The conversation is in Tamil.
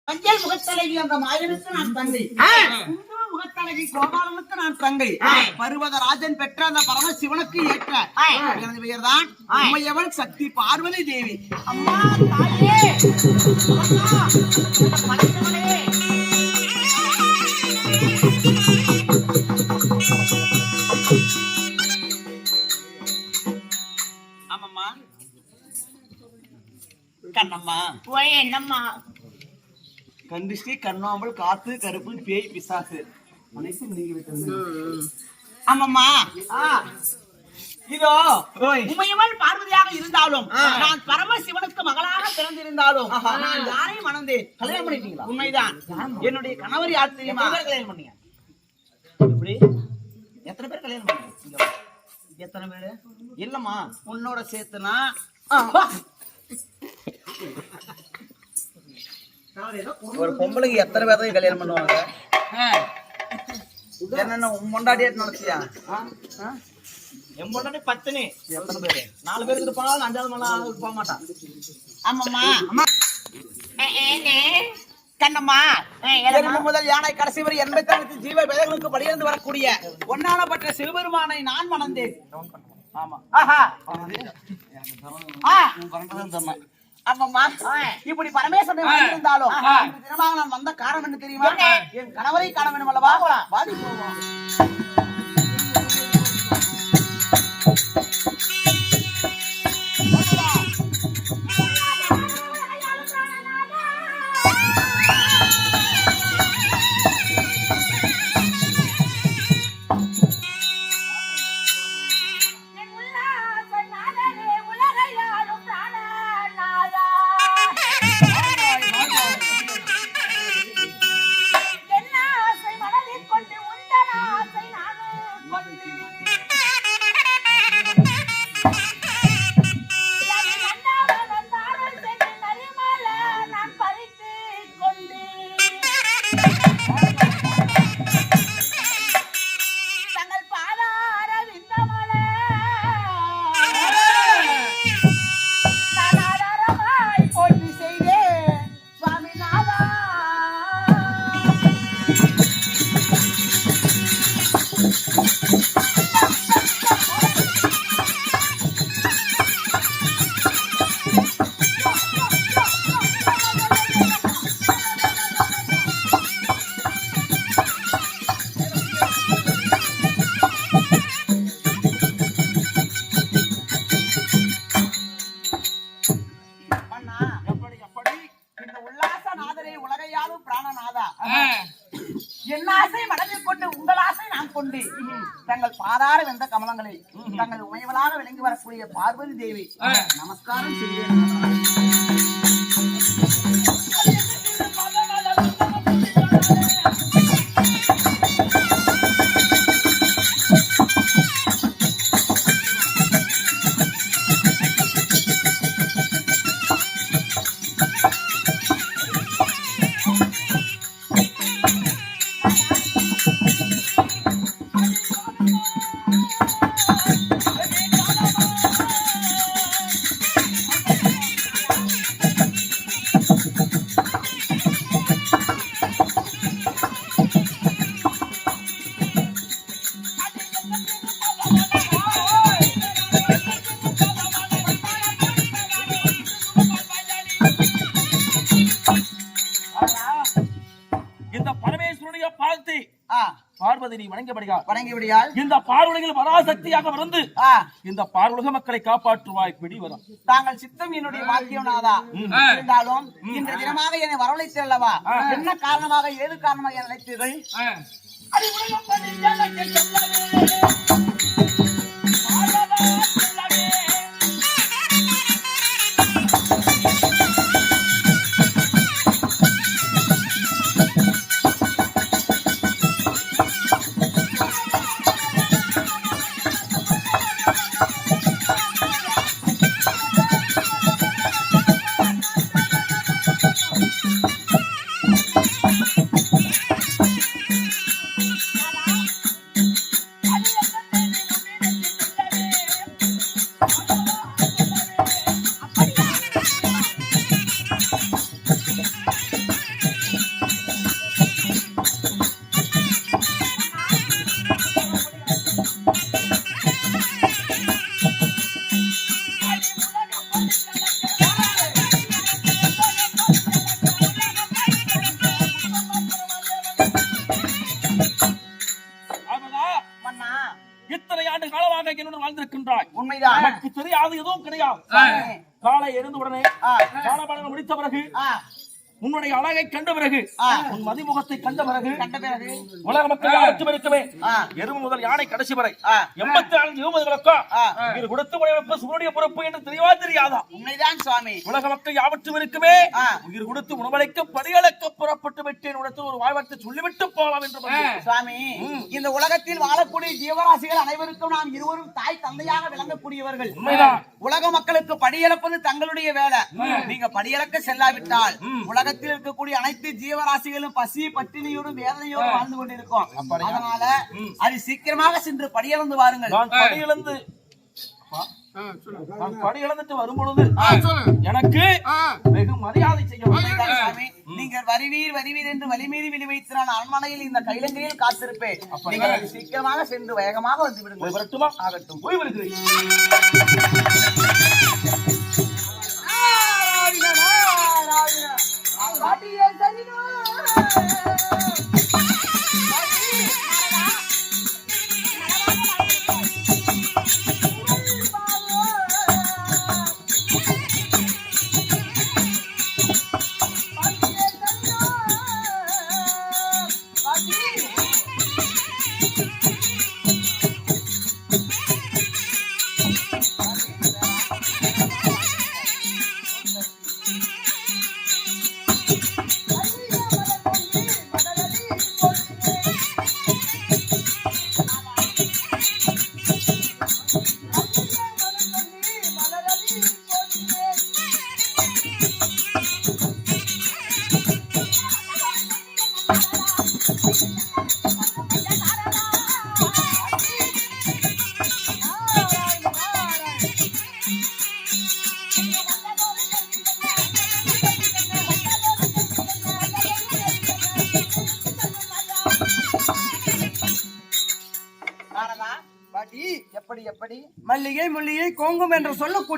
மஞ்சள் முகத்தழகி அந்த மாயனுக்கு நான் தங்கை, குங்கும முகத்தழகி கோபாலனுக்கு நான் தங்கை, பருவதராஜன் பெற்ற அந்த பரமசிவனுக்கு ஏற்ற எனது பெயர் தான் உமையவள் சக்தி பார்வதி தேவி. அம்மா தாயே, ஆமாம்மா கண்ணம்மா என்னம்மா கண்டிஸ்டி கண்ணாம்பல் காத்து கருப்பு பேய் பிசாசு அனைத்தும் நீங்க விட்டு. ஆமாம்மா இதோ உமையவள் பார்வதியாக இருந்தாலும் நான் பரமசிவனுக்கு மகளாக பிறந்திருந்தாலும் நான் யாரையும் மணந்தேன். கல்யாணம் பண்ணிட்டீங்களா? உண்மைதான். என்னுடைய கணவர் யார் தெரியுமா? கல்யாணம் பண்ணீங்க. எப்படி எத்தனை பேர் கல்யாணம் பண்ணீங்க? எத்தனை பேரு? இல்லம்மா உன்னோட சேர்த்துனா ஒரு பொம்பளைக்கு எத்தனை பேரையும் கல்யாணம் பண்ணுவாங்க? என்னென்ன முண்டாடியே நினைச்சியா? என் பொண்டாட்டி பத்தினி. எத்தனை பேரு? 4 பேருக்கு போனாலும் 5வது மணி போக மாட்டான். ஆமாம்மா கண்ணம்மா முதல் யானை கடைசி வரை 88 ஜீவ வேதங்களுக்கு பலியிருந்து வரக்கூடிய ஒன்னான பற்ற சிவபெருமானை நான் மணந்தேன். ஆமா ஆமாம்மா இப்படி பரமேஸ்வரன் இருந்தாலும் தினமாக நான் வந்த காரணம் என்ன தெரியுமா? என் கணவரை காண வேண்டும் அல்லவா? வாடி போவோம். என் ஆசை மனதில் கொண்டு உங்கள் ஆசை நான் கொண்டு தங்கள் பாதார வெந்த கமலங்களை தங்கள் உமையவளாக விளங்கி வரக்கூடிய பார்வதி தேவி நமஸ்காரம் செய்தேன். பார்வதி வணங்கிவிடியால் இந்த பார்வதியில் பராசக்தியாக பிறந்து இந்த பார்வுலக மக்களை காப்பாற்றுவாய் பிடி வரும். தாங்கள் சித்தம் என்னுடைய வாக்கியம்னாதா இருந்தாலும் இந்த தினமாக என்னை வரவழைத்து அல்லவா? என்ன காரணமாக ஏது காரணமாக என நினைத்தீர்கள்? ஒன்றும் கிடையாது. காலை எழுந்த உடனே காலபாலனை முடித்த பிறகு உன்னுடைய அழகை கண்ட பிறகு உன் மதிமுகத்தை கண்ட பிறகு உலக மக்கள் யாவற்றும் இருக்கவே எருமை முதல் யானை கடைசி வரை 84 யுவதிகளுக்கும் இது கொடுத்து உழைப்பு சுவனுடைய பொறுப்பு என்று தெரியவா தெரியாதா? உண்மைதான் சுவாமி. உலக மக்கள் யாவற்றும் இருக்கவே உயிர் கொடுத்து உணவளிக்க படியளக்க புறப்பட்டு விட்டேன். உடத்து ஒரு வாய்வார்த்தை சொல்லிவிட்டு போகலாம் என்று சுவாமி. இந்த உலகத்தில் வாழக்கூடிய ஜீவராசிகள் அனைவருக்கும் நாம் இருவரும் தாய் தந்தையாக விளங்கக்கூடியவர்கள். உண்மைதான். உலக மக்களுக்கு படியளப்பது தங்களுடைய வேலை. நீங்க படியளக்க செல்லாவிட்டால் உலகத்தில் இருக்கக்கூடிய அனைத்து ஜீவராசிகளும் பசி பட்டினியோடும் வேதனையோடும் வாழ்ந்து கொண்டிருக்கும். அதனால அது சீக்கிரமாக சென்று படியளந்து வாருங்கள். நான் படியளந்துட்டு வரும் பொழுது எனக்கு வெகு மரியாதை செய்ய நீங்கள் வருவீர் வருவீர் என்று வலிமீறி விழி வைத்து நான் அரண்மனையில் இந்த கைலங்கையில் காத்திருப்பேன். நீங்கள் சீக்கிரமாக சென்று வேகமாக வந்து விடுங்கள். வரட்டுமா? ஆகட்டும். போய் வருகிறேன். எப்படி எப்படி மல்லிகை முல்லிகை கோங்கும் என்று சொல்லக்கூடிய